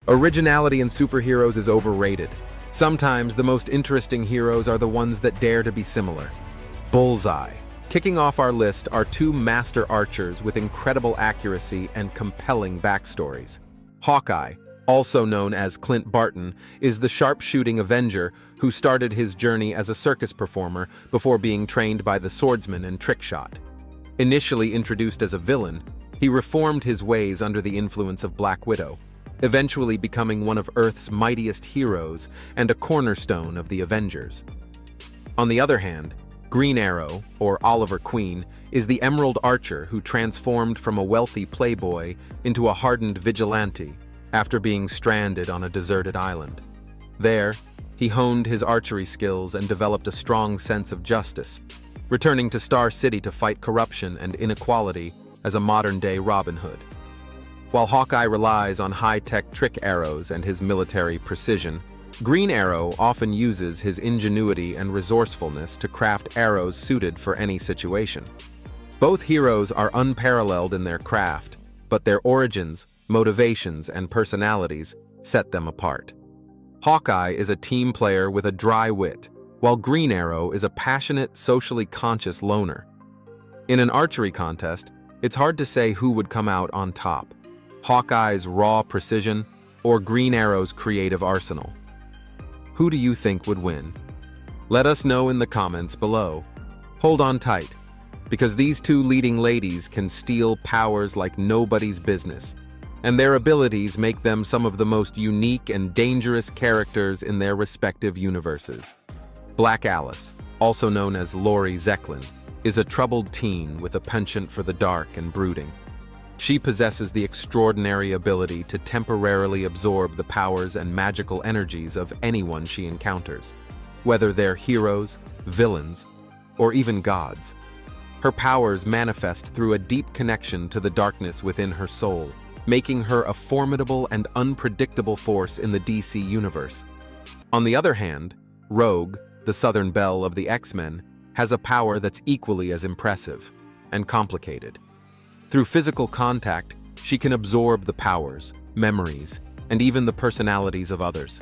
Originality in superheroes is overrated. Sometimes the most interesting heroes are the ones that dare to be similar. Bullseye. Kicking off our list are two master archers with incredible accuracy and compelling backstories. Hawkeye, also known as Clint Barton, is the sharpshooting Avenger who started his journey as a circus performer before being trained by the swordsman and trickshot. Initially introduced as a villain, he reformed his ways under the influence of Black Widow, eventually becoming one of Earth's mightiest heroes and a cornerstone of the Avengers. On the other hand, Green Arrow, or Oliver Queen, is the Emerald Archer who transformed from a wealthy playboy into a hardened vigilante after being stranded on a deserted island. There, he honed his archery skills and developed a strong sense of justice, returning to Star City to fight corruption and inequality as a modern-day Robin Hood. While Hawkeye relies on high-tech trick arrows and his military precision, Green Arrow often uses his ingenuity and resourcefulness to craft arrows suited for any situation. Both heroes are unparalleled in their craft, but their origins, motivations, and personalities set them apart. Hawkeye is a team player with a dry wit, while Green Arrow is a passionate, socially conscious loner. In an archery contest, it's hard to say who would come out on top: Hawkeye's raw precision or Green Arrow's creative arsenal. Who do you think would win? Let us know in the comments below. Hold on tight, because these two leading ladies can steal powers like nobody's business, and their abilities make them some of the most unique and dangerous characters in their respective universes. Black Alice, also known as Lori Zecklin, is a troubled teen with a penchant for the dark and brooding. She possesses the extraordinary ability to temporarily absorb the powers and magical energies of anyone she encounters, whether they're heroes, villains, or even gods. Her powers manifest through a deep connection to the darkness within her soul, making her a formidable and unpredictable force in the DC universe. On the other hand, Rogue, the Southern Belle of the X-Men, has a power that's equally as impressive and complicated. Through physical contact, she can absorb the powers, memories, and even the personalities of others.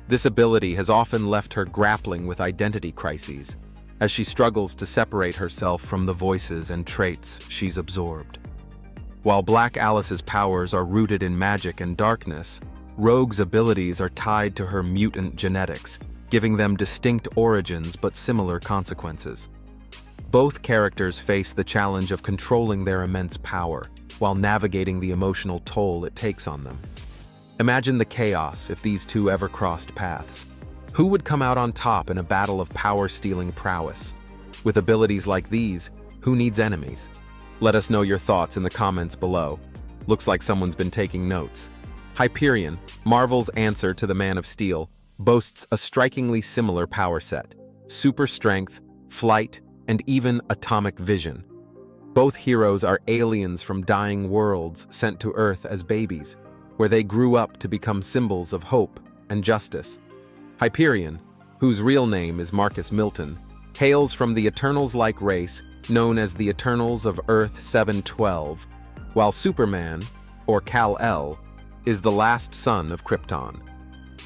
This ability has often left her grappling with identity crises, as she struggles to separate herself from the voices and traits she's absorbed. While Black Alice's powers are rooted in magic and darkness, Rogue's abilities are tied to her mutant genetics, giving them distinct origins but similar consequences. Both characters face the challenge of controlling their immense power, while navigating the emotional toll it takes on them. Imagine the chaos if these two ever crossed paths. Who would come out on top in a battle of power-stealing prowess? With abilities like these, who needs enemies? Let us know your thoughts in the comments below. Looks like someone's been taking notes. Hyperion, Marvel's answer to the Man of Steel, boasts a strikingly similar power set: super strength, flight, and even atomic vision. Both heroes are aliens from dying worlds sent to Earth as babies, where they grew up to become symbols of hope and justice. Hyperion, whose real name is Marcus Milton, hails from the Eternals-like race known as the Eternals of Earth 712, while Superman, or Kal-El, is the last son of Krypton.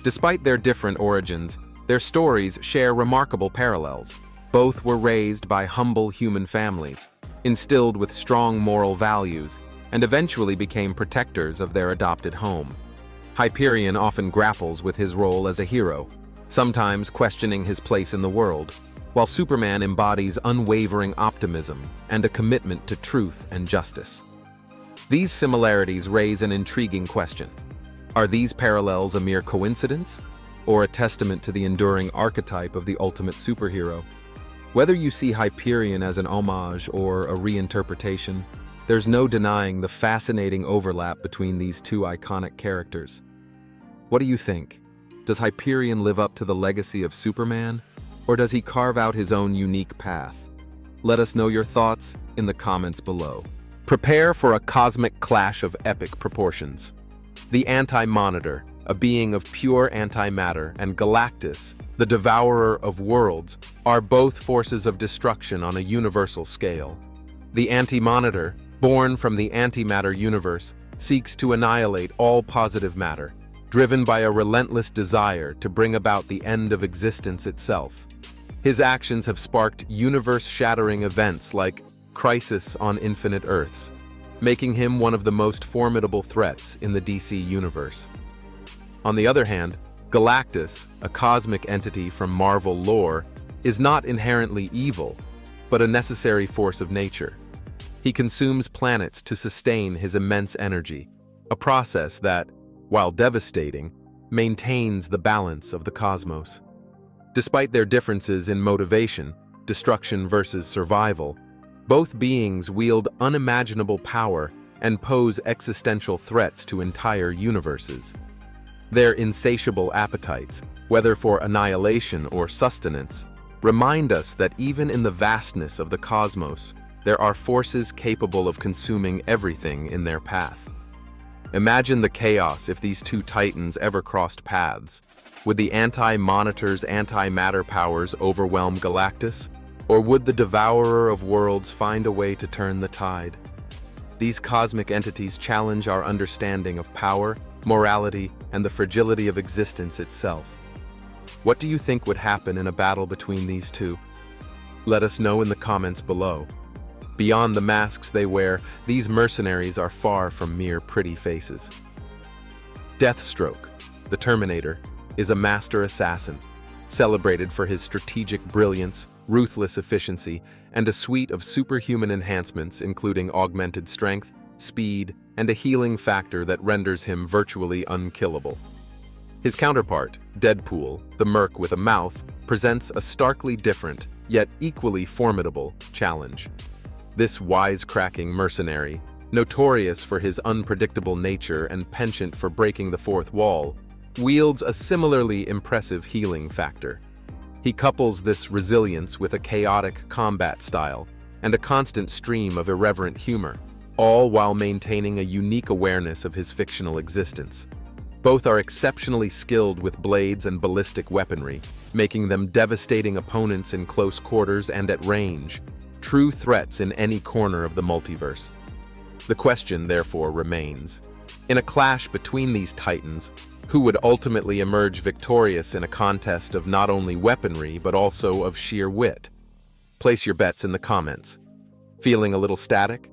Despite their different origins, their stories share remarkable parallels. Both were raised by humble human families, instilled with strong moral values, and eventually became protectors of their adopted home. Hyperion often grapples with his role as a hero, sometimes questioning his place in the world, while Superman embodies unwavering optimism and a commitment to truth and justice. These similarities raise an intriguing question. Are these parallels a mere coincidence, or a testament to the enduring archetype of the ultimate superhero? Whether you see Hyperion as an homage or a reinterpretation, there's no denying the fascinating overlap between these two iconic characters. What do you think? Does Hyperion live up to the legacy of Superman, or does he carve out his own unique path? Let us know your thoughts in the comments below. Prepare for a cosmic clash of epic proportions. The Anti-Monitor, a being of pure antimatter, and Galactus, the devourer of worlds, are both forces of destruction on a universal scale. The Anti-Monitor, born from the antimatter universe, seeks to annihilate all positive matter, driven by a relentless desire to bring about the end of existence itself. His actions have sparked universe-shattering events like Crisis on Infinite Earths, making him one of the most formidable threats in the DC universe. On the other hand, Galactus, a cosmic entity from Marvel lore, is not inherently evil, but a necessary force of nature. He consumes planets to sustain his immense energy, a process that, while devastating, maintains the balance of the cosmos. Despite their differences in motivation, destruction versus survival, both beings wield unimaginable power and pose existential threats to entire universes. Their insatiable appetites, whether for annihilation or sustenance, remind us that even in the vastness of the cosmos, there are forces capable of consuming everything in their path. Imagine the chaos if these two titans ever crossed paths. Would the Anti-Monitor's antimatter powers overwhelm Galactus? Or would the Devourer of Worlds find a way to turn the tide? These cosmic entities challenge our understanding of power, morality, and the fragility of existence itself. What do you think would happen in a battle between these two? Let us know in the comments below. Beyond the masks they wear, these mercenaries are far from mere pretty faces. Deathstroke, the Terminator, is a master assassin, celebrated for his strategic brilliance, ruthless efficiency, and a suite of superhuman enhancements including augmented strength, speed, and a healing factor that renders him virtually unkillable. His counterpart, Deadpool, the Merc with a mouth, presents a starkly different, yet equally formidable, challenge. This wisecracking mercenary, notorious for his unpredictable nature and penchant for breaking the fourth wall, wields a similarly impressive healing factor. He couples this resilience with a chaotic combat style and a constant stream of irreverent humor, all while maintaining a unique awareness of his fictional existence. Both are exceptionally skilled with blades and ballistic weaponry, making them devastating opponents in close quarters and at range, true threats in any corner of the multiverse. The question, therefore, remains: in a clash between these titans, who would ultimately emerge victorious in a contest of not only weaponry but also of sheer wit? Place your bets in the comments. Feeling a little static?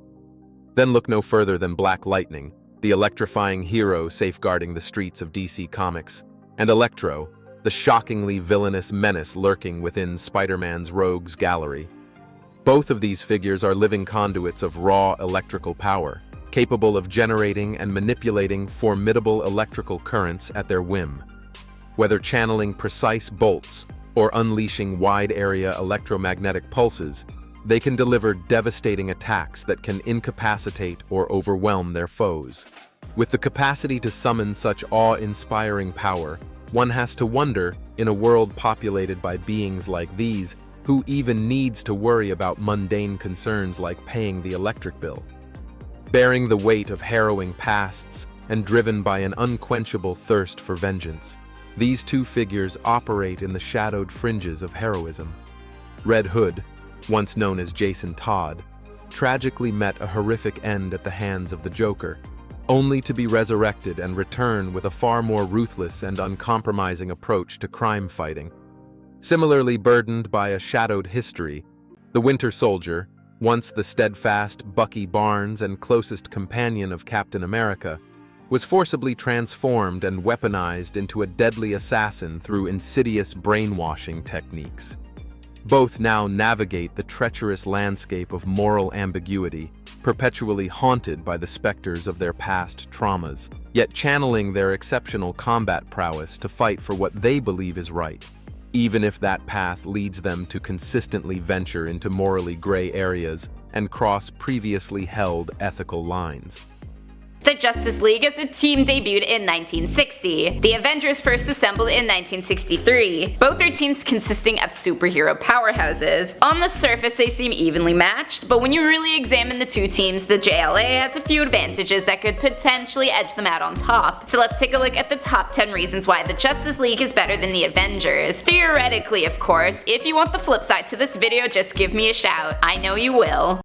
Then look no further than Black Lightning, the electrifying hero safeguarding the streets of DC Comics, and Electro, the shockingly villainous menace lurking within Spider-Man's rogues gallery. Both of these figures are living conduits of raw electrical power, capable of generating and manipulating formidable electrical currents at their whim. Whether channeling precise bolts or unleashing wide-area electromagnetic pulses, they can deliver devastating attacks that can incapacitate or overwhelm their foes. With the capacity to summon such awe-inspiring power, one has to wonder, in a world populated by beings like these, who even needs to worry about mundane concerns like paying the electric bill? Bearing the weight of harrowing pasts and driven by an unquenchable thirst for vengeance, these two figures operate in the shadowed fringes of heroism. Red Hood, once known as Jason Todd, tragically met a horrific end at the hands of the Joker, only to be resurrected and return with a far more ruthless and uncompromising approach to crime fighting. Similarly burdened by a shadowed history, the Winter Soldier, once the steadfast Bucky Barnes and closest companion of Captain America, was forcibly transformed and weaponized into a deadly assassin through insidious brainwashing techniques. Both now navigate the treacherous landscape of moral ambiguity, perpetually haunted by the specters of their past traumas, yet channeling their exceptional combat prowess to fight for what they believe is right, even if that path leads them to consistently venture into morally gray areas and cross previously held ethical lines. The Justice League as a team debuted in 1960. The Avengers first assembled in 1963. Both are teams consisting of superhero powerhouses. On the surface they seem evenly matched, but when you really examine the two teams, the JLA has a few advantages that could potentially edge them out on top. So let's take a look at the top 10 reasons why the Justice League is better than the Avengers. Theoretically, of course. If you want the flip side to this video, just give me a shout. I know you will.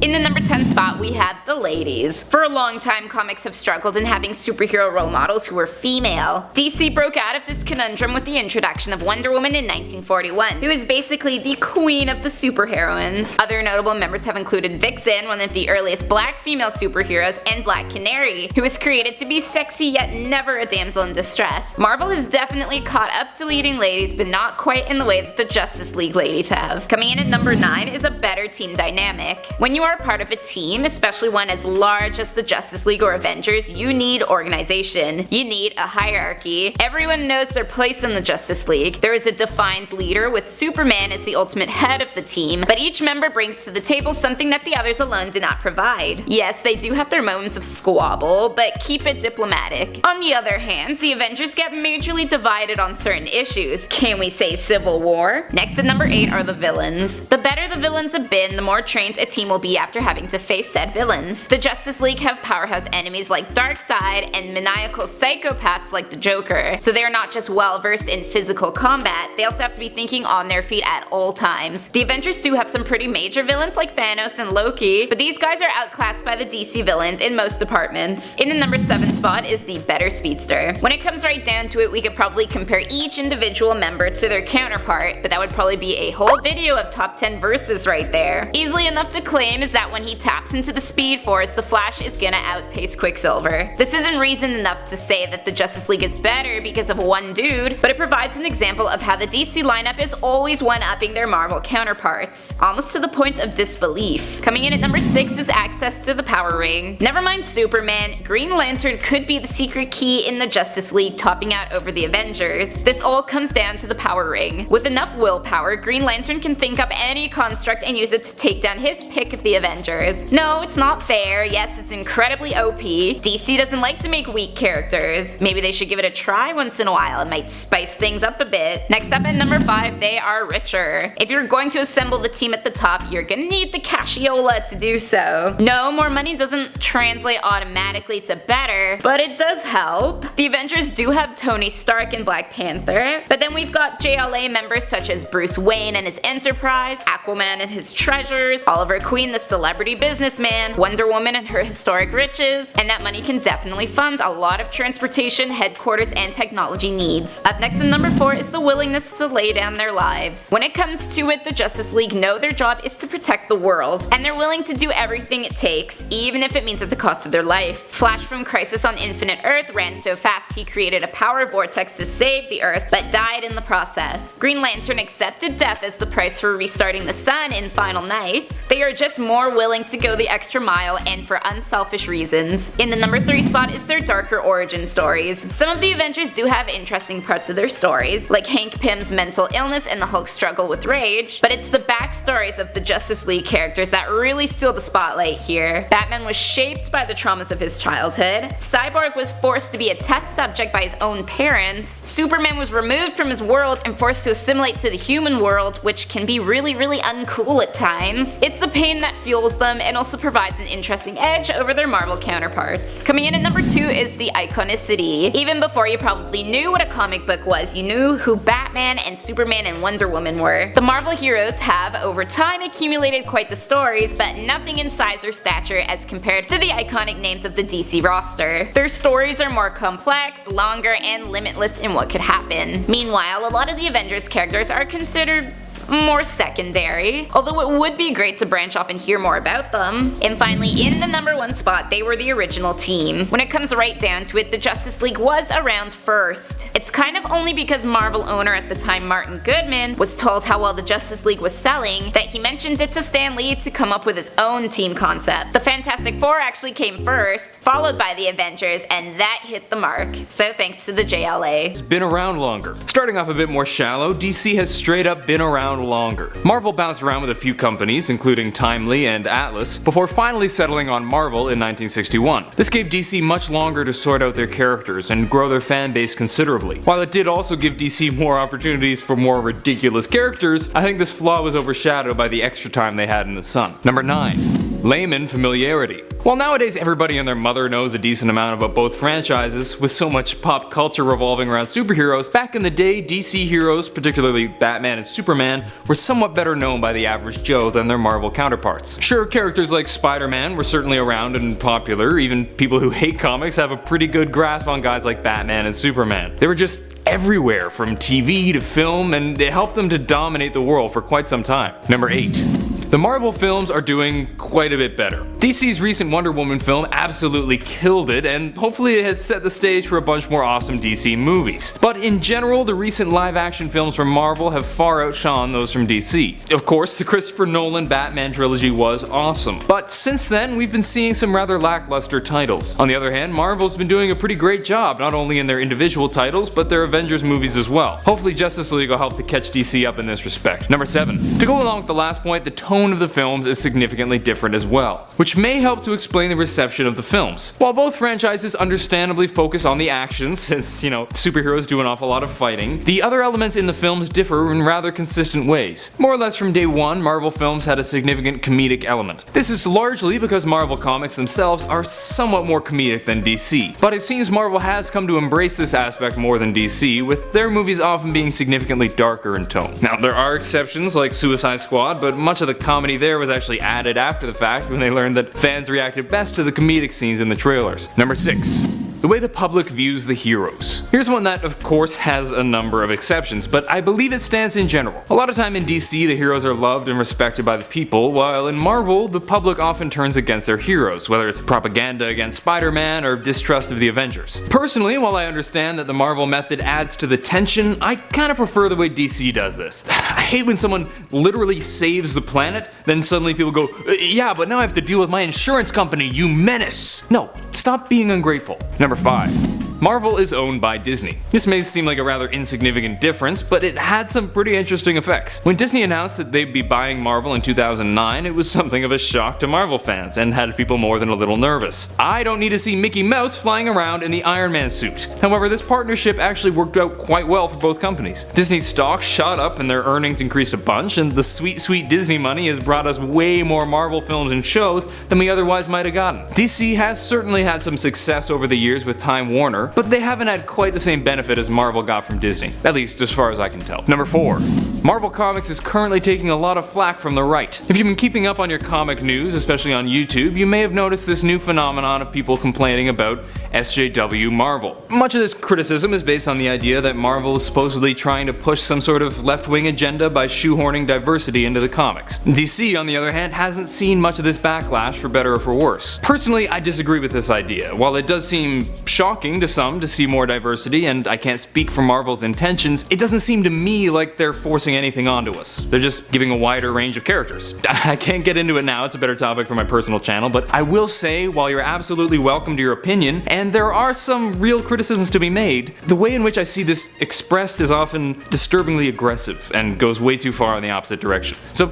In the number 10 spot, we have the ladies. For a long time, comics have struggled in having superhero role models who were female. DC broke out of this conundrum with the introduction of Wonder Woman in 1941, who is basically the queen of the superheroines. Other notable members have included Vixen, one of the earliest black female superheroes, and Black Canary, who was created to be sexy yet never a damsel in distress. Marvel has definitely caught up to leading ladies, but not quite in the way that the Justice League ladies have. Coming in at number 9 is a better team dynamic. When you are part of a team, especially one as large as the Justice League or Avengers, you need organization. You need a hierarchy. Everyone knows their place in the Justice League. There is a defined leader, with Superman as the ultimate head of the team, but each member brings to the table something that the others alone did not provide. Yes, they do have their moments of squabble, but keep it diplomatic. On the other hand, the Avengers get majorly divided on certain issues. Can we say civil war? Next at number 8 are the villains. The better the villains have been, the more trained a team will be after having to face said villains. The Justice League have powerhouse enemies like Darkseid and maniacal psychopaths like the Joker, so they are not just well versed in physical combat, they also have to be thinking on their feet at all times. The Avengers do have some pretty major villains like Thanos and Loki, but these guys are outclassed by the DC villains in most departments. In the number 7 spot is the better speedster. When it comes right down to it, we could probably compare each individual member to their counterpart, but that would probably be a whole video of top 10 verses right there. Easily enough to claim is that when he taps into the Speed Force, the Flash is gonna outpace Quicksilver. This isn't reason enough to say that the Justice League is better because of one dude, but it provides an example of how the DC lineup is always one-upping their Marvel counterparts, almost to the point of disbelief. Coming in at number 6 is access to the Power Ring. Never mind Superman, Green Lantern could be the secret key in the Justice League, topping out over the Avengers. This all comes down to the Power Ring. With enough willpower, Green Lantern can think up any construct and use it to take down his pick of the Avengers. No, it's not fair. Yes, it's incredibly OP. DC doesn't like to make weak characters. Maybe they should give it a try once in a while. It might spice things up a bit. Next up at number 5, they are richer. If you're going to assemble the team at the top, you're gonna need the cassiola to do so. No, more money doesn't translate automatically to better, but it does help. The Avengers do have Tony Stark and Black Panther, but then we've got JLA members such as Bruce Wayne and his Enterprise, Aquaman and his treasures, Oliver Queen the celebrity businessman, Wonder Woman and her historic riches, and that money can definitely fund a lot of transportation, headquarters, and technology needs. Up next at number 4 is the willingness to lay down their lives. When it comes to it, the Justice League know their job is to protect the world, and they're willing to do everything it takes, even if it means at the cost of their life. Flash from Crisis on Infinite Earth ran so fast he created a power vortex to save the Earth, but died in the process. Green Lantern accepted death as the price for restarting the sun in Final Night. They are just more willing to go the extra mile, and for unselfish reasons. In the number 3 spot is their darker origin stories. Some of the Avengers do have interesting parts of their stories, like Hank Pym's mental illness and the Hulk's struggle with rage, but it's the backstories of the Justice League characters that really steal the spotlight here. Batman was shaped by the traumas of his childhood, Cyborg was forced to be a test subject by his own parents, Superman was removed from his world and forced to assimilate to the human world, which can be really uncool at times. It's the pain that fuels them and also provides an interesting edge over their Marvel counterparts. Coming in at number 2 is the iconicity. Even before you probably knew what a comic book was, you knew who Batman and Superman and Wonder Woman were. The Marvel heroes have, over time, accumulated quite the stories, but nothing in size or stature as compared to the iconic names of the DC roster. Their stories are more complex, longer, and limitless in what could happen. Meanwhile, a lot of the Avengers characters are considered more secondary, although it would be great to branch off and hear more about them. And finally, in the number 1 spot, they were the original team. When it comes right down to it, the Justice League was around first. It's kind of only because Marvel owner at the time, Martin Goodman, was told how well the Justice League was selling that he mentioned it to Stan Lee to come up with his own team concept. The Fantastic Four actually came first, followed by the Avengers, and that hit the mark. So thanks to the JLA. It's been around longer. Starting off a bit more shallow, DC has straight up been around longer. Marvel bounced around with a few companies, including Timely and Atlas, before finally settling on Marvel in 1961. This gave DC much longer to sort out their characters and grow their fan base considerably. While it did also give DC more opportunities for more ridiculous characters, I think this flaw was overshadowed by the extra time they had in the sun. Number 9. Layman familiarity. While nowadays everybody and their mother knows a decent amount about both franchises, with so much pop culture revolving around superheroes, back in the day DC heroes, particularly Batman and Superman, were somewhat better known by the average Joe than their Marvel counterparts. Sure, characters like Spider-Man were certainly around and popular, even people who hate comics have a pretty good grasp on guys like Batman and Superman. They were just everywhere, from TV to film, and it helped them to dominate the world for quite some time. Number 8. The Marvel films are doing quite a bit better. DC's recent Wonder Woman film absolutely killed it, and hopefully it has set the stage for a bunch more awesome DC movies. But in general, the recent live-action films from Marvel have far outshone those from DC. Of course, the Christopher Nolan Batman trilogy was awesome, but since then we've been seeing some rather lackluster titles. On the other hand, Marvel's been doing a pretty great job, not only in their individual titles, but their Avengers movies as well. Hopefully Justice League will help to catch DC up in this respect. Number 7. To go along with the last point, the tone of the films is significantly different as well, which may help to explain the reception of the films. While both franchises understandably focus on the action, since, superheroes do an awful lot of fighting, the other elements in the films differ in rather consistent ways. More or less from day one, Marvel films had a significant comedic element. This is largely because Marvel comics themselves are somewhat more comedic than DC, but it seems Marvel has come to embrace this aspect more than DC, with their movies often being significantly darker in tone. Now, there are exceptions like Suicide Squad, but much of the comedy there was actually added after the fact when they learned that fans reacted best to the comedic scenes in the trailers. Number 6. The way the public views the heroes. Here's one that, of course, has a number of exceptions, but I believe it stands in general. A lot of time in DC, the heroes are loved and respected by the people, while in Marvel, the public often turns against their heroes, whether it's propaganda against Spider-Man or distrust of the Avengers. Personally, while I understand that the Marvel method adds to the tension, I kinda prefer the way DC does this. I hate when someone literally saves the planet, then suddenly people go, yeah, but now I have to deal with my insurance company, you menace! No, stop being ungrateful. Number 5. Marvel is owned by Disney. This may seem like a rather insignificant difference, but it had some pretty interesting effects. When Disney announced that they'd be buying Marvel in 2009, it was something of a shock to Marvel fans, and had people more than a little nervous. I don't need to see Mickey Mouse flying around in the Iron Man suit. However, this partnership actually worked out quite well for both companies. Disney's stock shot up and their earnings increased a bunch, and the sweet Disney money has brought us way more Marvel films and shows than we otherwise might have gotten. DC has certainly had some success over the years with Time Warner, but they haven't had quite the same benefit as Marvel got from Disney, at least as far as I can tell. Number 4. Marvel Comics is currently taking a lot of flack from the right. If you've been keeping up on your comic news, especially on YouTube, you may have noticed this new phenomenon of people complaining about SJW Marvel. Much of this criticism is based on the idea that Marvel is supposedly trying to push some sort of left-wing agenda by shoehorning diversity into the comics. DC, on the other hand, hasn't seen much of this backlash, for better or for worse. Personally, I disagree with this idea. While it does seem shocking to some to see more diversity, and I can't speak for Marvel's intentions, it doesn't seem to me like they're forcing anything onto us. They're just giving a wider range of characters. I can't get into it now, it's a better topic for my personal channel, but I will say, while you're absolutely welcome to your opinion, and there are some real criticisms to be made, the way in which I see this expressed is often disturbingly aggressive and goes way too far in the opposite direction. So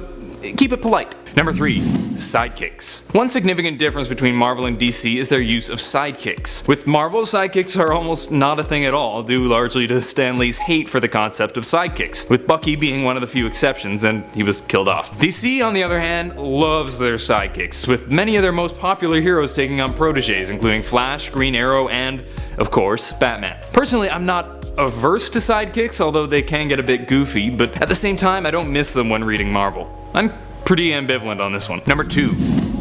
keep it polite. Number 3. Sidekicks. One significant difference between Marvel and DC is their use of sidekicks. With Marvel, sidekicks are almost not a thing at all, due largely to Stan Lee's hate for the concept of sidekicks, with Bucky being one of the few exceptions, and he was killed off. DC, on the other hand, loves their sidekicks, with many of their most popular heroes taking on proteges, including Flash, Green Arrow, and, of course, Batman. Personally, I'm not averse to sidekicks, although they can get a bit goofy, but at the same time, I don't miss them when reading Marvel. I'm pretty ambivalent on this one. Number 2.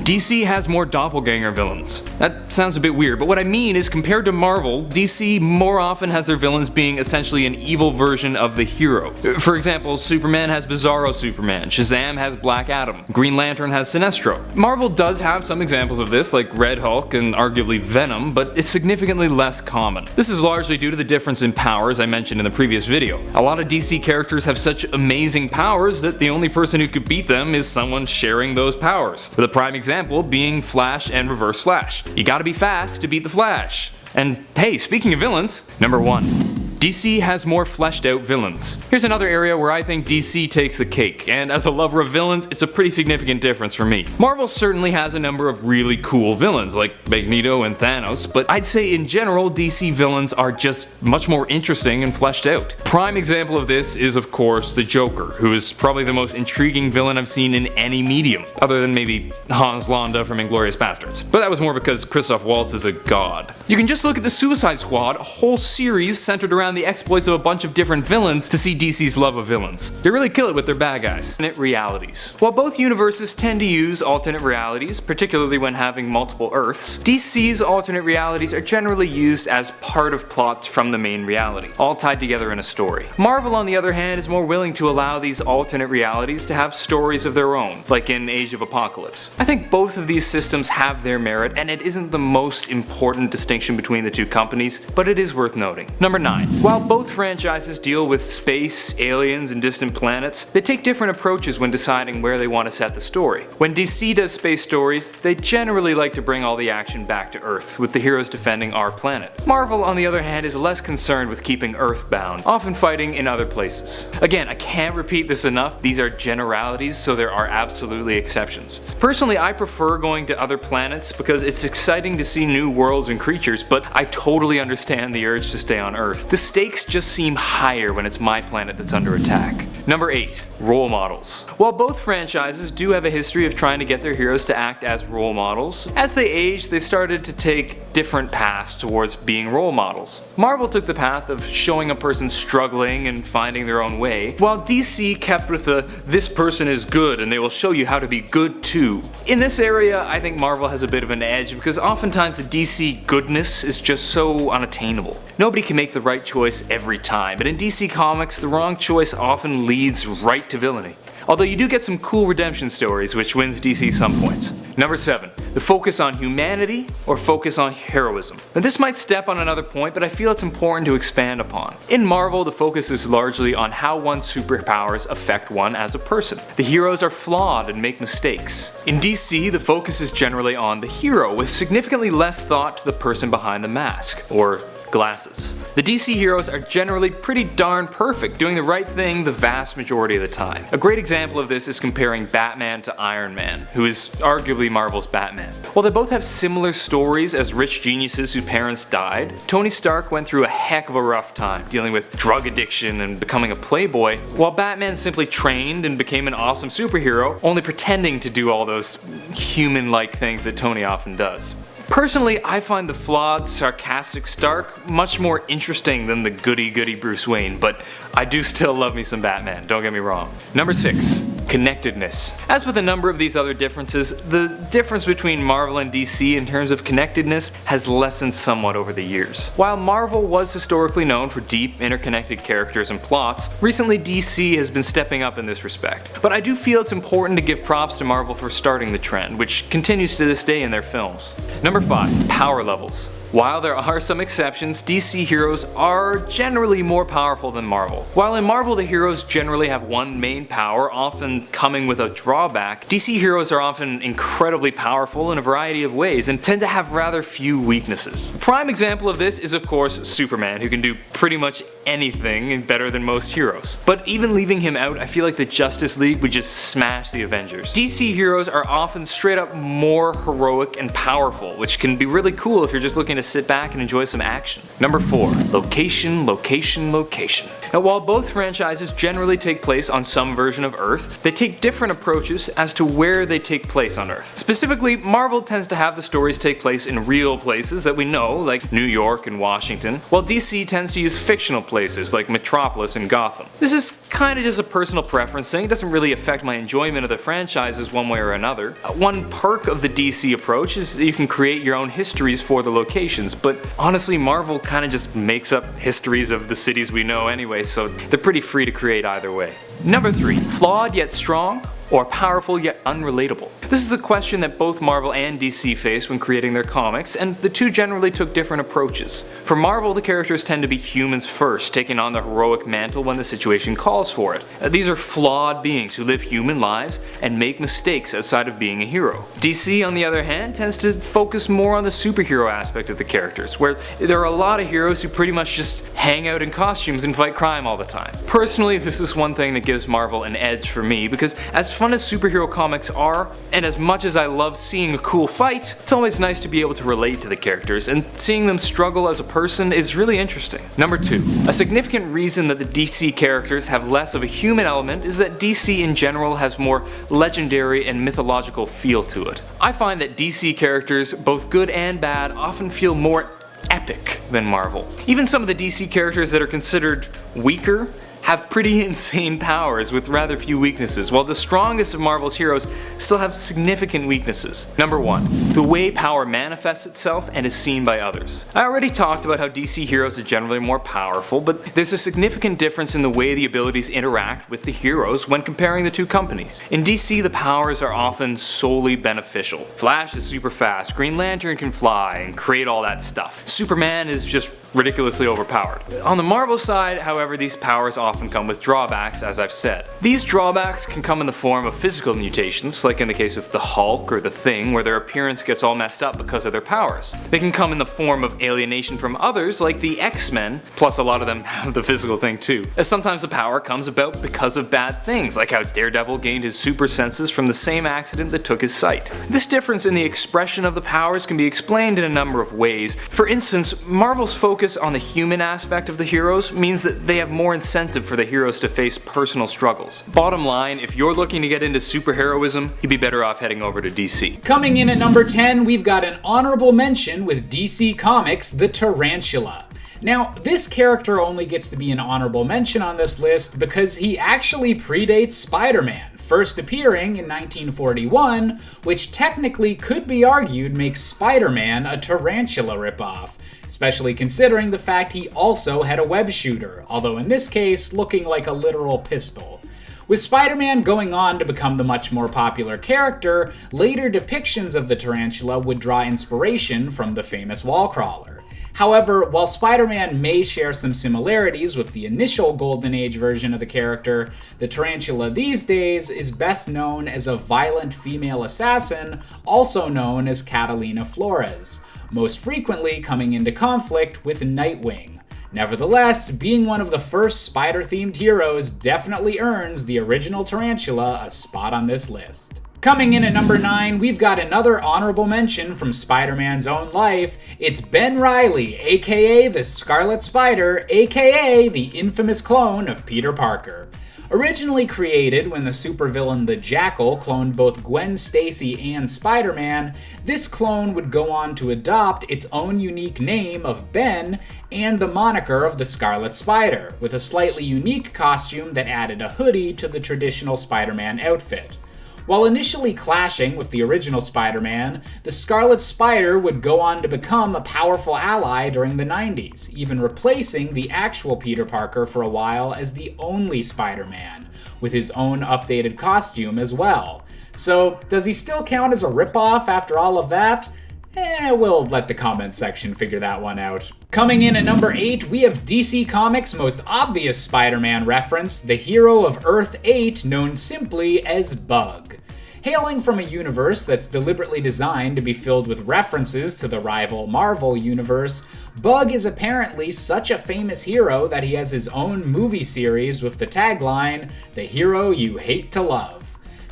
DC has more doppelganger villains. That sounds a bit weird, but what I mean is compared to Marvel, DC more often has their villains being essentially an evil version of the hero. For example, Superman has Bizarro Superman, Shazam has Black Adam, Green Lantern has Sinestro. Marvel does have some examples of this, like Red Hulk and arguably Venom, but it's significantly less common. This is largely due to the difference in powers I mentioned in the previous video. A lot of DC characters have such amazing powers that the only person who could beat them is someone sharing those powers. With a prime example being Flash and Reverse Flash. You gotta be fast to beat the Flash. And hey, speaking of villains, number 1. DC has more fleshed out villains. Here's another area where I think DC takes the cake, and as a lover of villains, it's a pretty significant difference for me. Marvel certainly has a number of really cool villains, like Magneto and Thanos, but I'd say in general, DC villains are just much more interesting and fleshed out. Prime example of this is of course the Joker, who is probably the most intriguing villain I've seen in any medium, other than maybe Hans Landa from Inglourious Basterds. But that was more because Christoph Waltz is a god. You can just look at the Suicide Squad, a whole series centered around the exploits of a bunch of different villains, to see DC's love of villains. They really kill it with their bad guys. Alternate realities. While both universes tend to use alternate realities, particularly when having multiple Earths, DC's alternate realities are generally used as part of plots from the main reality, all tied together in a story. Marvel, on the other hand, is more willing to allow these alternate realities to have stories of their own, like in Age of Apocalypse. I think both of these systems have their merit, and it isn't the most important distinction between the two companies, but it is worth noting. Number 9. While both franchises deal with space, aliens, and distant planets, they take different approaches when deciding where they want to set the story. When DC does space stories, they generally like to bring all the action back to Earth, with the heroes defending our planet. Marvel, on the other hand, is less concerned with keeping Earth bound, often fighting in other places. Again, I can't repeat this enough, these are generalities, so there are absolutely exceptions. Personally, I prefer going to other planets because it's exciting to see new worlds and creatures, but I totally understand the urge to stay on Earth. The stakes just seem higher when it's my planet that's under attack. Number 8. Role models. While both franchises do have a history of trying to get their heroes to act as role models, as they aged, they started to take different paths towards being role models. Marvel took the path of showing a person struggling and finding their own way, while DC kept with the "this person is good and they will show you how to be good too." In this area, I think Marvel has a bit of an edge because oftentimes the DC goodness is just so unattainable. Nobody can make the right choice every time, but in DC Comics, the wrong choice often leads right to villainy. Although you do get some cool redemption stories, which wins DC some points. Number 7. The focus on humanity or focus on heroism. Now this might step on another point, but I feel it's important to expand upon. In Marvel, the focus is largely on how one's superpowers affect one as a person. The heroes are flawed and make mistakes. In DC, the focus is generally on the hero, with significantly less thought to the person behind the mask, or glasses. The DC heroes are generally pretty darn perfect, doing the right thing the vast majority of the time. A great example of this is comparing Batman to Iron Man, who is arguably Marvel's Batman. While they both have similar stories as rich geniuses whose parents died, Tony Stark went through a heck of a rough time dealing with drug addiction and becoming a playboy, while Batman simply trained and became an awesome superhero, only pretending to do all those human-like things that Tony often does. Personally, I find the flawed, sarcastic Stark much more interesting than the goody-goody Bruce Wayne, but I do still love me some Batman, don't get me wrong. Number 6. Connectedness. As with a number of these other differences, the difference between Marvel and DC in terms of connectedness has lessened somewhat over the years. While Marvel was historically known for deep, interconnected characters and plots, recently DC has been stepping up in this respect. But I do feel it's important to give props to Marvel for starting the trend, which continues to this day in their films. Number 5. Power levels. While there are some exceptions, DC heroes are generally more powerful than Marvel. While in Marvel the heroes generally have one main power, often coming with a drawback, DC heroes are often incredibly powerful in a variety of ways and tend to have rather few weaknesses. A prime example of this is of course Superman, who can do pretty much anything and better than most heroes. But even leaving him out, I feel like the Justice League would just smash the Avengers. DC heroes are often straight up more heroic and powerful, which can be really cool if you're just looking to sit back and enjoy some action. Number 4. Location, location, location. Now while both franchises generally take place on some version of Earth, they take different approaches as to where they take place on Earth. Specifically, Marvel tends to have the stories take place in real places that we know, like New York and Washington, while DC tends to use fictional places like Metropolis and Gotham. This is kinda just a personal preference thing, it doesn't really affect my enjoyment of the franchises one way or another. One perk of the DC approach is that you can create your own histories for the locations, but honestly Marvel kinda just makes up histories of the cities we know anyway, so they're pretty free to create either way. Number 3. Flawed yet strong or powerful yet unrelatable? This is a question that both Marvel and DC faced when creating their comics, and the two generally took different approaches. For Marvel, the characters tend to be humans first, taking on the heroic mantle when the situation calls for it. These are flawed beings who live human lives and make mistakes outside of being a hero. DC, on the other hand, tends to focus more on the superhero aspect of the characters, where there are a lot of heroes who pretty much just hang out in costumes and fight crime all the time. Personally, this is one thing that gives Marvel an edge for me, because as fun as superhero comics are, and as much as I love seeing a cool fight, it's always nice to be able to relate to the characters, and seeing them struggle as a person is really interesting. Number 2. A significant reason that the DC characters have less of a human element is that DC in general has more legendary and mythological feel to it. I find that DC characters, both good and bad, often feel more epic than Marvel. Even some of the DC characters that are considered weaker have pretty insane powers with rather few weaknesses, while the strongest of Marvel's heroes still have significant weaknesses. Number 1. The way power manifests itself and is seen by others. I already talked about how DC heroes are generally more powerful, but there's a significant difference in the way the abilities interact with the heroes when comparing the two companies. In DC, the powers are often solely beneficial. Flash is super fast, Green Lantern can fly and create all that stuff. Superman is just ridiculously overpowered. On the Marvel side, however, these powers often come with drawbacks, as I've said. These drawbacks can come in the form of physical mutations, like in the case of the Hulk or the Thing, where their appearance gets all messed up because of their powers. They can come in the form of alienation from others, like the X-Men, plus a lot of them have the physical thing too. As sometimes the power comes about because of bad things, like how Daredevil gained his super senses from the same accident that took his sight. This difference in the expression of the powers can be explained in a number of ways. For instance, Marvel's focus on the human aspect of the heroes means that they have more incentive for the heroes to face personal struggles. Bottom line, if you're looking to get into superheroism, you'd be better off heading over to DC. Coming in at number 10, we've got an honorable mention with DC Comics' The Tarantula. Now, this character only gets to be an honorable mention on this list because he actually predates Spider-Man, first appearing in 1941, which technically could be argued makes Spider-Man a tarantula ripoff, especially considering the fact he also had a web shooter, although in this case looking like a literal pistol. With Spider-Man going on to become the much more popular character, later depictions of the tarantula would draw inspiration from the famous wall crawler. However, while Spider-Man may share some similarities with the initial Golden Age version of the character, the tarantula these days is best known as a violent female assassin, also known as Catalina Flores, most frequently coming into conflict with Nightwing. Nevertheless, being one of the first spider-themed heroes definitely earns the original tarantula a spot on this list. Coming in at number 9, we've got another honorable mention from Spider-Man's own life. It's Ben Reilly, aka the Scarlet Spider, aka the infamous clone of Peter Parker. Originally created when the supervillain the Jackal cloned both Gwen Stacy and Spider-Man, this clone would go on to adopt its own unique name of Ben and the moniker of the Scarlet Spider, with a slightly unique costume that added a hoodie to the traditional Spider-Man outfit. While initially clashing with the original Spider-Man, the Scarlet Spider would go on to become a powerful ally during the 90s, even replacing the actual Peter Parker for a while as the only Spider-Man, with his own updated costume as well. So, does he still count as a ripoff after all of that? We'll let the comment section figure that one out. Coming in at number 8, we have DC Comics' most obvious Spider-Man reference, the hero of Earth 8 known simply as Bug. Hailing from a universe that's deliberately designed to be filled with references to the rival Marvel universe, Bug is apparently such a famous hero that he has his own movie series with the tagline, "The Hero You Hate to Love."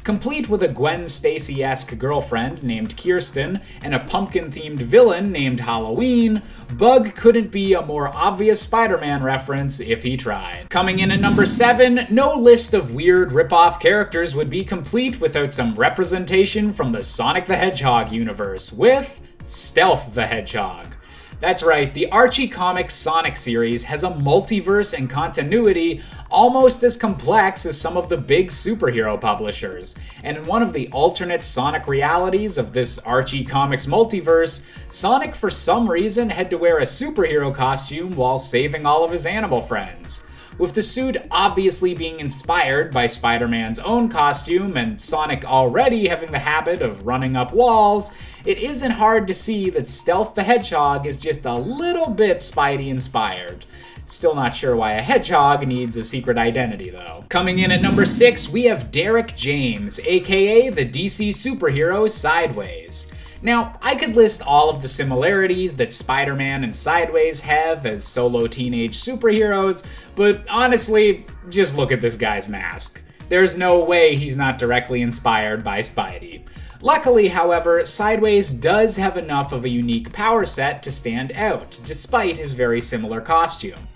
Complete with a Gwen Stacy-esque girlfriend named Kirsten and a pumpkin-themed villain named Halloween, Bug couldn't be a more obvious Spider-Man reference if he tried. Coming in at number 7, no list of weird rip-off characters would be complete without some representation from the Sonic the Hedgehog universe, with Stealth the Hedgehog. That's right, the Archie Comics Sonic series has a multiverse and continuity almost as complex as some of the big superhero publishers. And in one of the alternate Sonic realities of this Archie Comics multiverse, Sonic for some reason had to wear a superhero costume while saving all of his animal friends. With the suit obviously being inspired by Spider-Man's own costume and Sonic already having the habit of running up walls, it isn't hard to see that Stealth the Hedgehog is just a little bit Spidey inspired. Still not sure why a hedgehog needs a secret identity though. Coming in at number 6, we have Derek James, aka the DC superhero Sideways. Now, I could list all of the similarities that Spider-Man and Sideways have as solo teenage superheroes, but honestly, just look at this guy's mask. There's no way he's not directly inspired by Spidey. Luckily, however, Sideways does have enough of a unique power set to stand out, despite his very similar costume.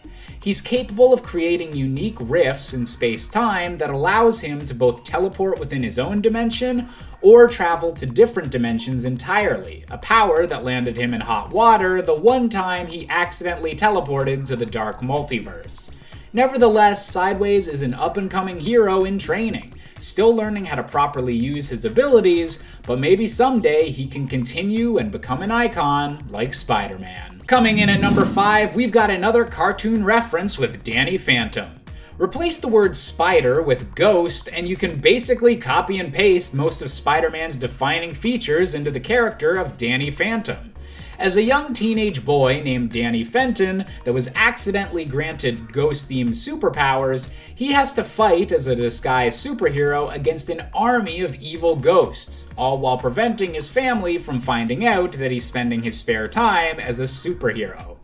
He's capable of creating unique rifts in space-time that allows him to both teleport within his own dimension or travel to different dimensions entirely, a power that landed him in hot water the one time he accidentally teleported to the dark multiverse. Nevertheless, Sideways is an up-and-coming hero in training, still learning how to properly use his abilities, but maybe someday he can continue and become an icon like Spider-Man. Coming in at number 5, we've got another cartoon reference with Danny Phantom. Replace the word spider with ghost, and you can basically copy and paste most of Spider-Man's defining features into the character of Danny Phantom. As a young teenage boy named Danny Fenton that was accidentally granted ghost-themed superpowers, he has to fight as a disguised superhero against an army of evil ghosts, all while preventing his family from finding out that he's spending his spare time as a superhero.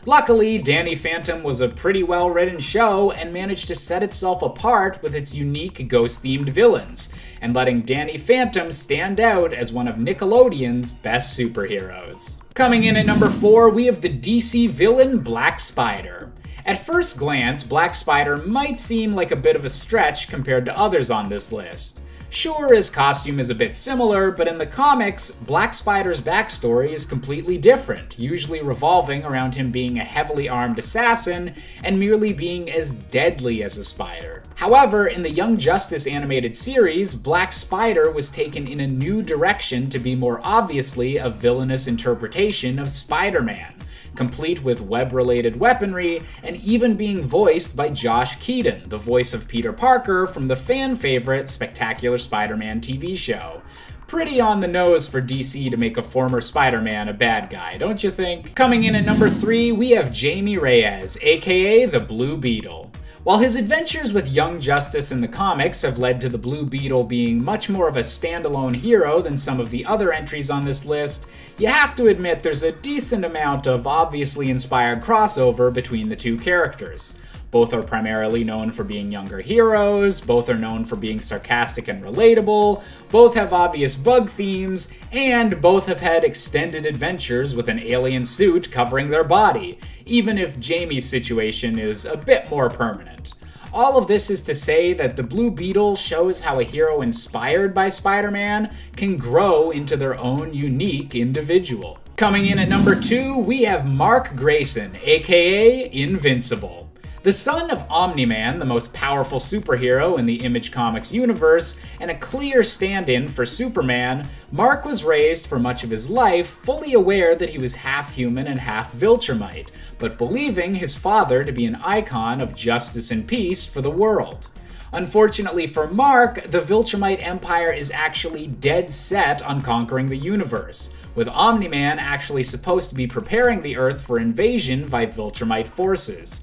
Luckily, Danny Phantom was a pretty well-written show and managed to set itself apart with its unique ghost-themed villains, and letting Danny Phantom stand out as one of Nickelodeon's best superheroes. Coming in at number 4, we have the DC villain Black Spider. At first glance, Black Spider might seem like a bit of a stretch compared to others on this list. Sure, his costume is a bit similar, but in the comics, Black Spider's backstory is completely different, usually revolving around him being a heavily armed assassin and merely being as deadly as a spider. However, in the Young Justice animated series, Black Spider was taken in a new direction to be more obviously a villainous interpretation of Spider-Man, complete with web-related weaponry, and even being voiced by Josh Keaton, the voice of Peter Parker from the fan-favorite Spectacular Spider-Man TV show. Pretty on the nose for DC to make a former Spider-Man a bad guy, don't you think? Coming in at number 3, we have Jamie Reyes, aka the Blue Beetle. While his adventures with Young Justice in the comics have led to the Blue Beetle being much more of a standalone hero than some of the other entries on this list, you have to admit there's a decent amount of obviously inspired crossover between the two characters. Both are primarily known for being younger heroes, both are known for being sarcastic and relatable, both have obvious bug themes, and both have had extended adventures with an alien suit covering their body, even if Jamie's situation is a bit more permanent. All of this is to say that the Blue Beetle shows how a hero inspired by Spider-Man can grow into their own unique individual. Coming in at number 2, we have Mark Grayson, aka Invincible. The son of Omni-Man, the most powerful superhero in the Image Comics universe, and a clear stand-in for Superman, Mark was raised for much of his life fully aware that he was half human and half Viltrumite, but believing his father to be an icon of justice and peace for the world. Unfortunately for Mark, the Viltrumite Empire is actually dead set on conquering the universe, with Omni-Man actually supposed to be preparing the Earth for invasion by Viltrumite forces.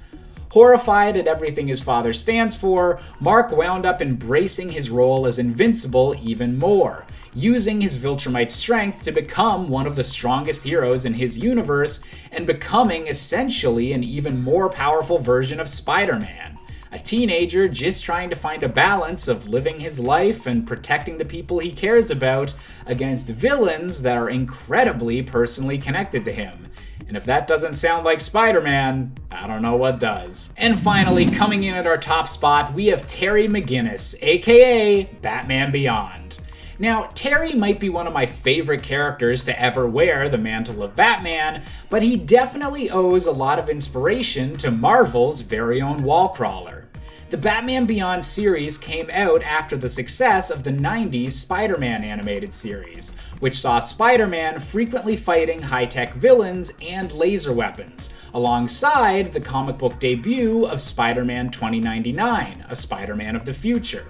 Horrified at everything his father stands for, Mark wound up embracing his role as Invincible even more, using his Viltrumite strength to become one of the strongest heroes in his universe and becoming essentially an even more powerful version of Spider-Man. A teenager just trying to find a balance of living his life and protecting the people he cares about against villains that are incredibly personally connected to him. And if that doesn't sound like Spider-Man, I don't know what does. And finally, coming in at our top spot, we have Terry McGinnis, aka Batman Beyond. Now, Terry might be one of my favorite characters to ever wear the mantle of Batman, but he definitely owes a lot of inspiration to Marvel's very own Wallcrawler. The Batman Beyond series came out after the success of the 90s Spider-Man animated series, which saw Spider-Man frequently fighting high-tech villains and laser weapons, alongside the comic book debut of Spider-Man 2099, a Spider-Man of the future.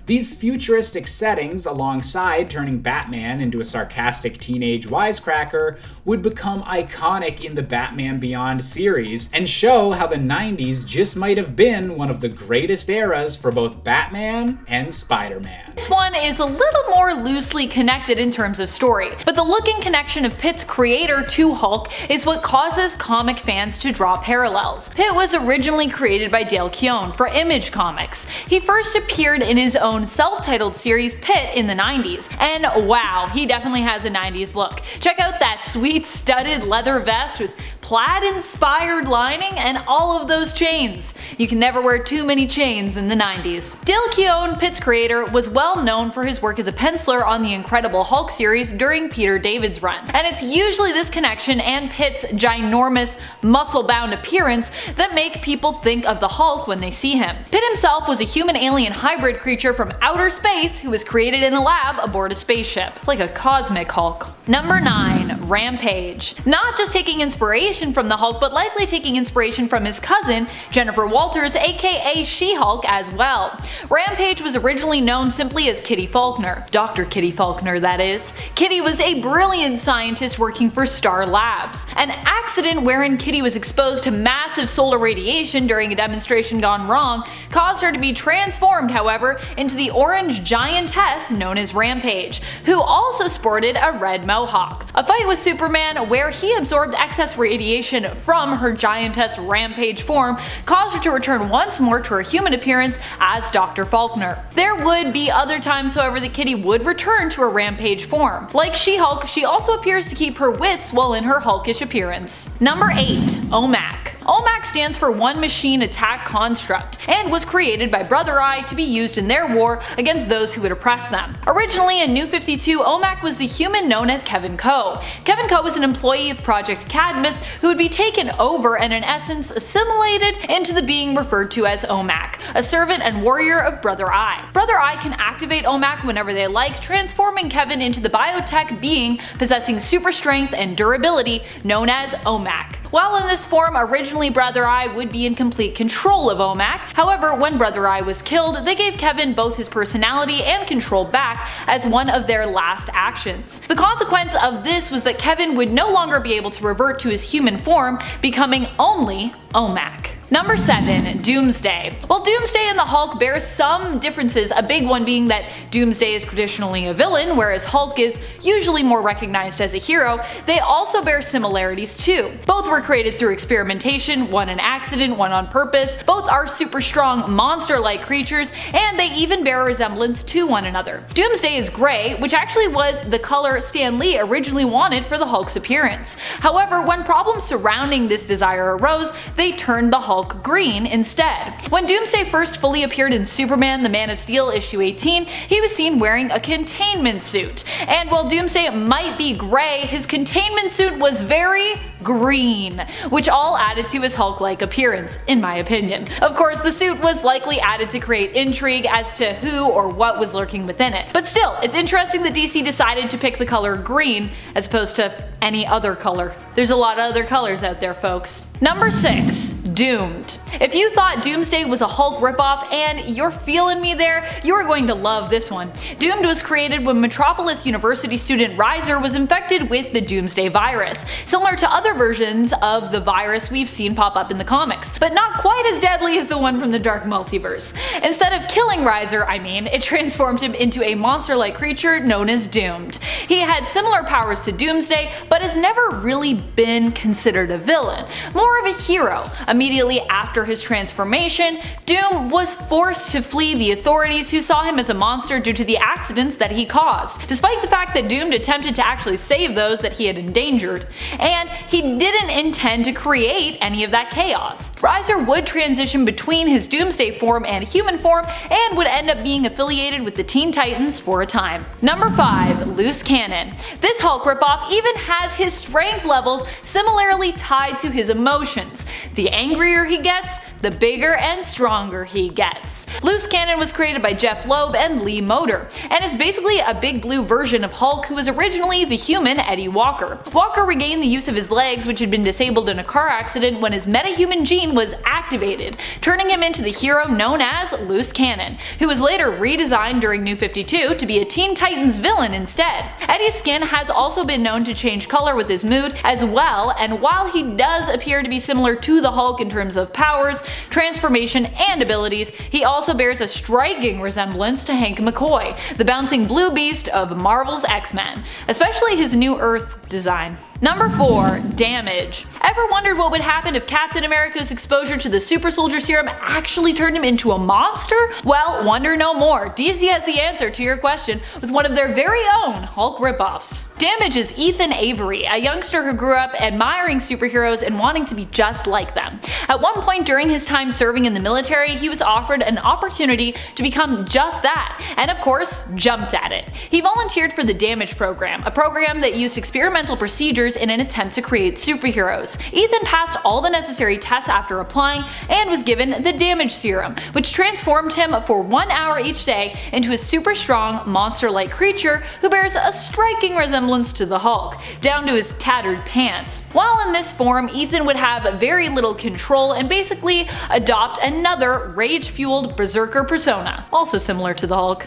These futuristic settings, alongside turning Batman into a sarcastic teenage wisecracker, would become iconic in the Batman Beyond series and show how the 90s just might have been one of the greatest eras for both Batman and Spider-Man. This one is a little more loosely connected in terms of story, but the look and connection of Pitt's creator to Hulk is what causes comic fans to draw parallels. Pitt was originally created by Dale Keown for Image Comics. He first appeared in his own self-titled series Pitt in the 90s, and wow, he definitely has a 90s look. Check out that sweet studded leather vest with plaid-inspired lining and all of those chains. You can never wear too many chains in the 90s. Dale Keown, Pitt's creator, was well known for his work as a penciler on the Incredible Hulk series during Peter David's run, and it's usually this connection and Pitt's ginormous, muscle-bound appearance that make people think of the Hulk when they see him. Pitt himself was a human-alien hybrid creature from outer space who was created in a lab aboard a spaceship. It's like a cosmic Hulk. Number 9. Rampage. Not just taking inspiration from the Hulk, but likely taking inspiration from his cousin, Jennifer Walters, aka She-Hulk, as well. Rampage was originally known simply as Kitty Faulkner. Dr. Kitty Faulkner, that is. Kitty was a brilliant scientist working for Star Labs. An accident wherein Kitty was exposed to massive solar radiation during a demonstration gone wrong caused her to be transformed, however, into the orange giantess known as Rampage, who also sported a red mohawk. A fight with Superman where he absorbed excess radiation from her giantess Rampage form caused her to return once more to her human appearance as Dr. Faulkner. There would be other times, however, that Kitty would return to her Rampage form. Like She-Hulk, she also appears to keep her wits while in her hulkish appearance. Number 8. OMAC. OMAC stands for One Machine Attack Construct, and was created by Brother Eye to be used in their war against those who would oppress them. Originally in New 52, OMAC was the human known as Kevin Coe. Kevin Coe was an employee of Project Cadmus who would be taken over and in essence assimilated into the being referred to as OMAC, a servant and warrior of Brother Eye. Brother Eye can activate OMAC whenever they like, transforming Kevin into the biotech being possessing super strength and durability known as OMAC. While in this form, originally Brother Eye would be in complete control of OMAC. However, when Brother Eye was killed, they gave Kevin both his personality and control back as one of their last actions. The consequence of this was that Kevin would no longer be able to revert to his human form, becoming only OMAC. Number 7. Doomsday. While Doomsday and the Hulk bear some differences, a big one being that Doomsday is traditionally a villain, whereas Hulk is usually more recognized as a hero, they also bear similarities too. Both were created through experimentation, one an accident, one on purpose. Both are super strong, monster-like creatures, and they even bear a resemblance to one another. Doomsday is gray, which actually was the color Stan Lee originally wanted for the Hulk's appearance. However, when problems surrounding this desire arose, they turned the Hulk green instead. When Doomsday first fully appeared in Superman the Man of Steel issue 18, he was seen wearing a containment suit. And while Doomsday might be gray, his containment suit was very green, which all added to his Hulk-like appearance, in my opinion. Of course, the suit was likely added to create intrigue as to who or what was lurking within it. But still, it's interesting that DC decided to pick the color green as opposed to any other color. There's a lot of other colors out there, folks. Number 6. Doomed. If you thought Doomsday was a Hulk ripoff and you're feeling me there, you are going to love this one. Doomed was created when Metropolis University student Reiser was infected with the Doomsday virus, similar to other versions of the virus we've seen pop up in the comics, but not quite as deadly as the one from the Dark Multiverse. Instead of killing Reiser, it transformed him into a monster-like creature known as Doomed. He had similar powers to Doomsday, but has never really been considered a villain, more of a hero. Immediately after his transformation, Doom was forced to flee the authorities who saw him as a monster due to the accidents that he caused, despite the fact that Doom attempted to actually save those that he had endangered, and he didn't intend to create any of that chaos. Reiser would transition between his Doomsday form and human form and would end up being affiliated with the Teen Titans for a time. Number 5. Loose Cannon. This Hulk ripoff even has his strength levels similarly tied to his emotions. The anger angrier he gets, the bigger and stronger he gets. Loose Cannon was created by Jeff Loeb and Lee Moder, and is basically a big blue version of Hulk who was originally the human Eddie Walker. Walker regained the use of his legs, which had been disabled in a car accident when his metahuman gene was activated, turning him into the hero known as Loose Cannon, who was later redesigned during New 52 to be a Teen Titans villain instead. Eddie's skin has also been known to change color with his mood as well, and while he does appear to be similar to the Hulk in terms of powers, transformation, and abilities, he also bears a striking resemblance to Hank McCoy, the bouncing blue beast of Marvel's X-Men, especially his New Earth design. Number 4. Damage. Ever wondered what would happen if Captain America's exposure to the super soldier serum actually turned him into a monster? Well, wonder no more. DC has the answer to your question with one of their very own Hulk ripoffs. Damage is Ethan Avery, a youngster who grew up admiring superheroes and wanting to be just like them. At one point during his time serving in the military, he was offered an opportunity to become just that, and of course, jumped at it. He volunteered for the Damage program, a program that used experimental procedures in an attempt to create superheroes. Ethan passed all the necessary tests after applying and was given the Damage serum, which transformed him for 1 hour each day into a super strong, monster-like creature who bears a striking resemblance to the Hulk, down to his tattered pants. While in this form, Ethan would have very little control and basically adopt another rage-fueled berserker persona, also similar to the Hulk.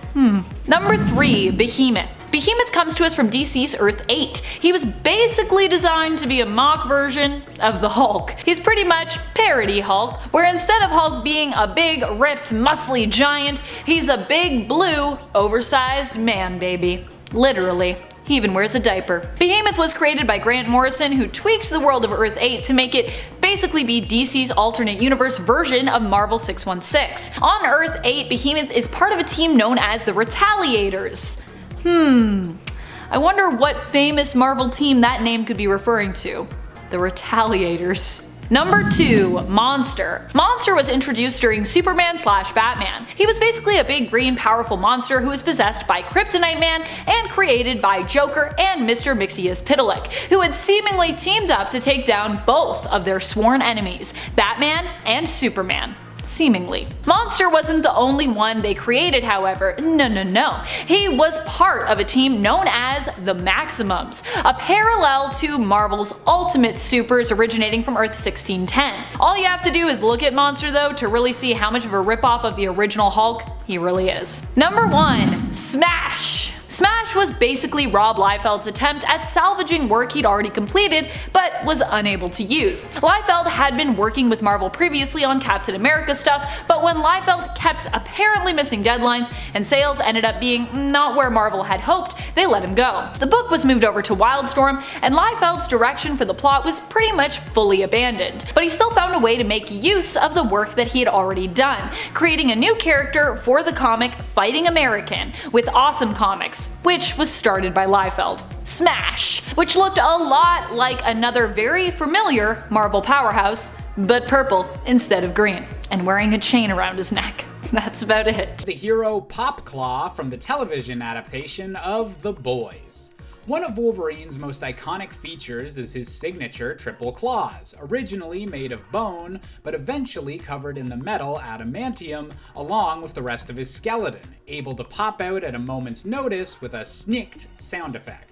Number 3. Behemoth. Behemoth comes to us from DC's Earth 8. He was basically designed to be a mock version of the Hulk. He's pretty much parody Hulk, where instead of Hulk being a big, ripped, muscly giant, he's a big, blue, oversized man baby. Literally. He even wears a diaper. Behemoth was created by Grant Morrison, who tweaked the world of Earth 8 to make it basically be DC's alternate universe version of Marvel 616. On Earth 8, Behemoth is part of a team known as the Retaliators. I wonder what famous Marvel team that name could be referring to. The Retaliators. Number 2. Monster. Monster was introduced during Superman/Batman. He was basically a big green powerful monster who was possessed by Kryptonite Man and created by Joker and Mr. Mxyzptlk, who had seemingly teamed up to take down both of their sworn enemies, Batman and Superman. Seemingly. Monster wasn't the only one they created, however. No. He was part of a team known as the Maximums, a parallel to Marvel's Ultimate Supers originating from Earth 1610. All you have to do is look at Monster though to really see how much of a ripoff of the original Hulk he really is. Number 1. Smash. Smash was basically Rob Liefeld's attempt at salvaging work he'd already completed but was unable to use. Liefeld had been working with Marvel previously on Captain America stuff, but when Liefeld kept apparently missing deadlines and sales ended up being not where Marvel had hoped, they let him go. The book was moved over to Wildstorm, and Liefeld's direction for the plot was pretty much fully abandoned, but he still found a way to make use of the work that he had already done, creating a new character for the comic Fighting American with Awesome Comics, which was started by Liefeld. Smash, which looked a lot like another very familiar Marvel powerhouse, but purple instead of green, and wearing a chain around his neck. That's about it. The hero Popclaw from the television adaptation of The Boys. One of Wolverine's most iconic features is his signature triple claws, originally made of bone, but eventually covered in the metal adamantium along with the rest of his skeleton, able to pop out at a moment's notice with a snikt sound effect.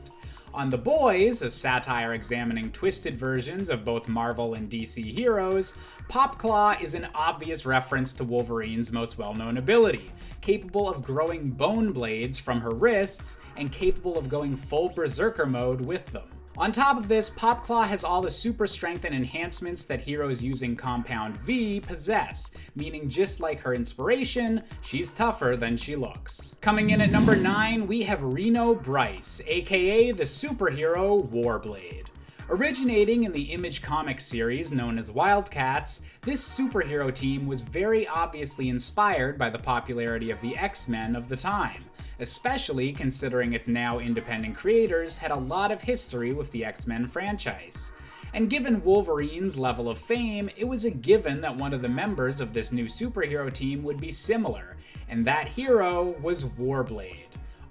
On The Boys, a satire examining twisted versions of both Marvel and DC heroes, Popclaw is an obvious reference to Wolverine's most well-known ability, capable of growing bone blades from her wrists and capable of going full berserker mode with them. On top of this, Popclaw has all the super strength and enhancements that heroes using Compound V possess, meaning just like her inspiration, she's tougher than she looks. Coming in at number 9, we have Reno Bryce, aka the superhero Warblade. Originating in the Image Comics series known as Wildcats, this superhero team was very obviously inspired by the popularity of the X-Men of the time, especially considering its now independent creators had a lot of history with the X-Men franchise. And given Wolverine's level of fame, it was a given that one of the members of this new superhero team would be similar, and that hero was Warblade.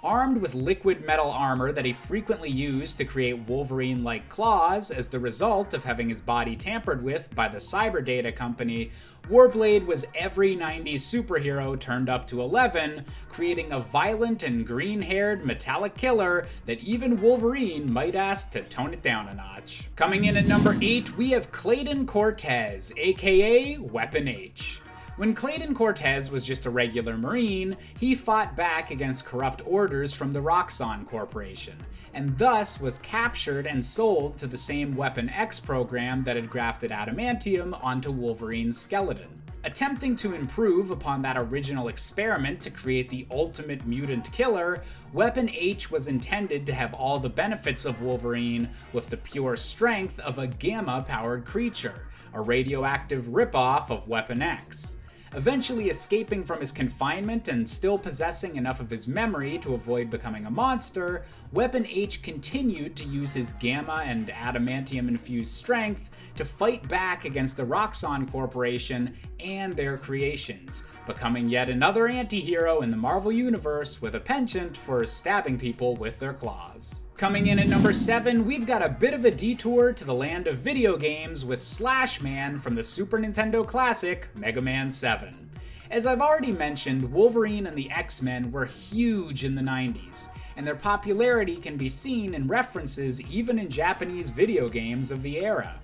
Armed with liquid metal armor that he frequently used to create Wolverine-like claws as the result of having his body tampered with by the Cyber Data Company, Warblade was every 90s superhero turned up to 11, creating a violent and green-haired metallic killer that even Wolverine might ask to tone it down a notch. Coming in at number 8, we have Clayton Cortez, aka Weapon H. When Clayton Cortez was just a regular Marine, he fought back against corrupt orders from the Roxxon Corporation, and thus was captured and sold to the same Weapon X program that had grafted adamantium onto Wolverine's skeleton. Attempting to improve upon that original experiment to create the ultimate mutant killer, Weapon H was intended to have all the benefits of Wolverine with the pure strength of a gamma-powered creature, a radioactive ripoff of Weapon X. Eventually escaping from his confinement and still possessing enough of his memory to avoid becoming a monster, Weapon H continued to use his gamma and adamantium-infused strength to fight back against the Roxxon Corporation and their creations, becoming yet another anti-hero in the Marvel Universe with a penchant for stabbing people with their claws. Coming in at number 7, we've got a bit of a detour to the land of video games with Slash Man from the Super Nintendo classic Mega Man 7. As I've already mentioned, Wolverine and the X-Men were huge in the 90s, and their popularity can be seen in references even in Japanese video games of the era.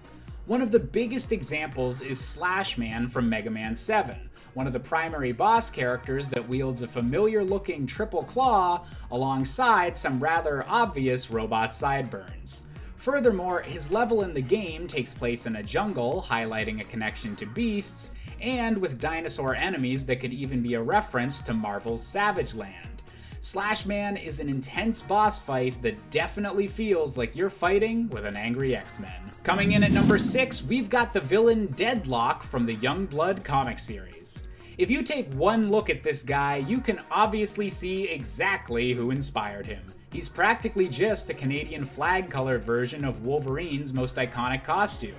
One of the biggest examples is Slash Man from Mega Man 7, one of the primary boss characters that wields a familiar-looking triple claw alongside some rather obvious robot sideburns. Furthermore, his level in the game takes place in a jungle, highlighting a connection to beasts, and with dinosaur enemies that could even be a reference to Marvel's Savage Land. Slash Man is an intense boss fight that definitely feels like you're fighting with an angry X-Men. Coming in at number 6, we've got the villain Deadlock from the Youngblood comic series. If you take one look at this guy, you can obviously see exactly who inspired him. He's practically just a Canadian flag-colored version of Wolverine's most iconic costume.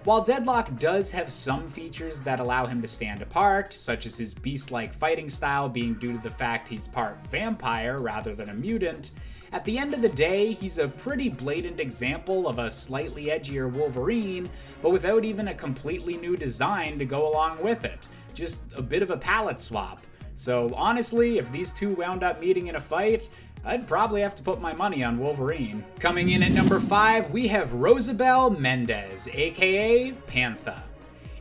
While Deadlock does have some features that allow him to stand apart, such as his beast-like fighting style being due to the fact he's part vampire rather than a mutant, at the end of the day, he's a pretty blatant example of a slightly edgier Wolverine, but without even a completely new design to go along with it. Just a bit of a palette swap. So honestly, if these two wound up meeting in a fight, I'd probably have to put my money on Wolverine. Coming in at number 5, we have Rosabelle Mendez, aka Pantha.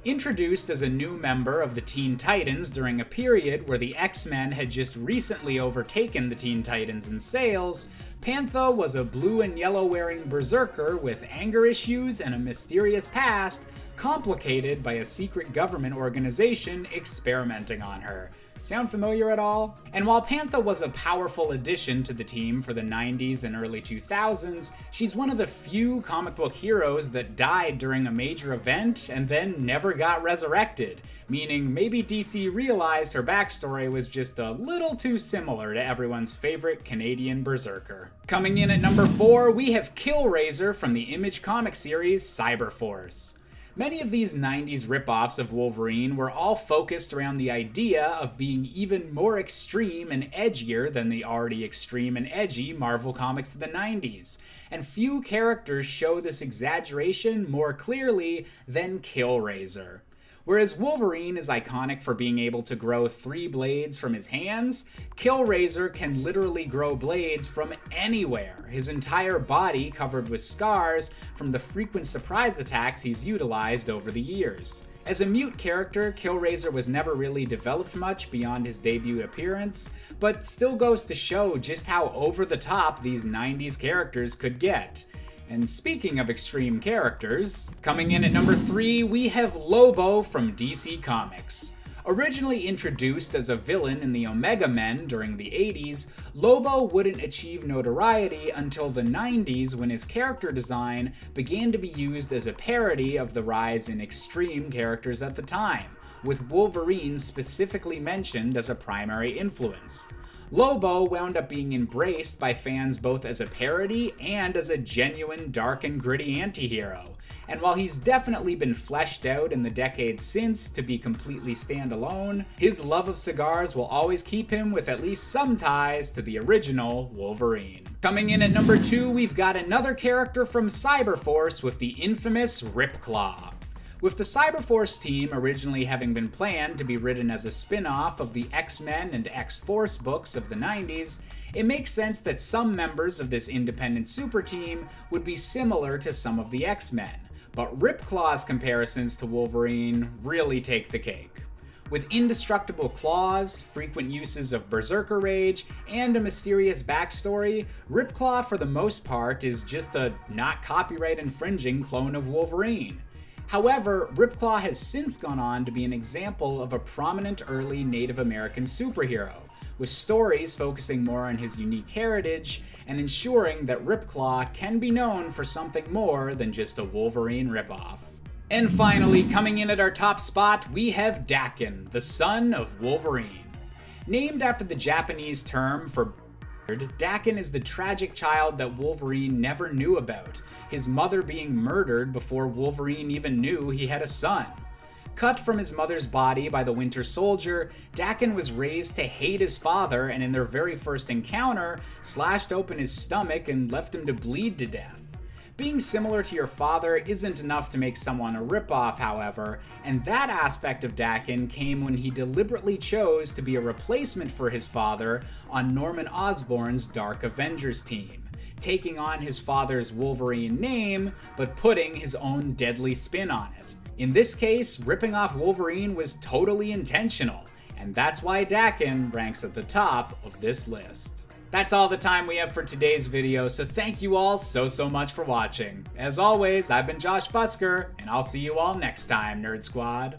Introduced as a new member of the Teen Titans during a period where the X-Men had just recently overtaken the Teen Titans in sales, Pantha was a blue and yellow wearing berserker with anger issues and a mysterious past, complicated by a secret government organization experimenting on her. Sound familiar at all? And while Pantha was a powerful addition to the team for the 90s and early 2000s, she's one of the few comic book heroes that died during a major event and then never got resurrected, meaning maybe DC realized her backstory was just a little too similar to everyone's favorite Canadian berserker. Coming in at number 4, we have Killraiser from the Image comic series Cyberforce. Many of these 90s ripoffs of Wolverine were all focused around the idea of being even more extreme and edgier than the already extreme and edgy Marvel comics of the 90s, and few characters show this exaggeration more clearly than Killraiser. Whereas Wolverine is iconic for being able to grow 3 blades from his hands, Killraiser can literally grow blades from anywhere, his entire body covered with scars from the frequent surprise attacks he's utilized over the years. As a mute character, Killraiser was never really developed much beyond his debut appearance, but still goes to show just how over the top these 90s characters could get. And speaking of extreme characters, coming in at number 3, we have Lobo from DC Comics. Originally introduced as a villain in the Omega Men during the 80s, Lobo wouldn't achieve notoriety until the 90s when his character design began to be used as a parody of the rise in extreme characters at the time, with Wolverine specifically mentioned as a primary influence. Lobo wound up being embraced by fans both as a parody and as a genuine dark and gritty anti-hero. And while he's definitely been fleshed out in the decades since to be completely standalone, his love of cigars will always keep him with at least some ties to the original Wolverine. Coming in at number 2, we've got another character from Cyberforce with the infamous Ripclaw. With the Cyberforce team originally having been planned to be written as a spin-off of the X-Men and X-Force books of the 90s, it makes sense that some members of this independent super team would be similar to some of the X-Men, but Ripclaw's comparisons to Wolverine really take the cake. With indestructible claws, frequent uses of berserker rage, and a mysterious backstory, Ripclaw for the most part is just a not copyright infringing clone of Wolverine. However, Ripclaw has since gone on to be an example of a prominent early Native American superhero, with stories focusing more on his unique heritage and ensuring that Ripclaw can be known for something more than just a Wolverine ripoff. And finally, coming in at our top spot, we have Daken, the son of Wolverine. Named after the Japanese term for Daken is the tragic child that Wolverine never knew about, his mother being murdered before Wolverine even knew he had a son. Cut from his mother's body by the Winter Soldier, Daken was raised to hate his father and in their very first encounter, slashed open his stomach and left him to bleed to death. Being similar to your father isn't enough to make someone a ripoff, however, and that aspect of Daken came when he deliberately chose to be a replacement for his father on Norman Osborn's Dark Avengers team, taking on his father's Wolverine name, but putting his own deadly spin on it. In this case, ripping off Wolverine was totally intentional, and that's why Daken ranks at the top of this list. That's all the time we have for today's video, so thank you all so much for watching. As always, I've been Josh Busker, and I'll see you all next time, Nerd Squad.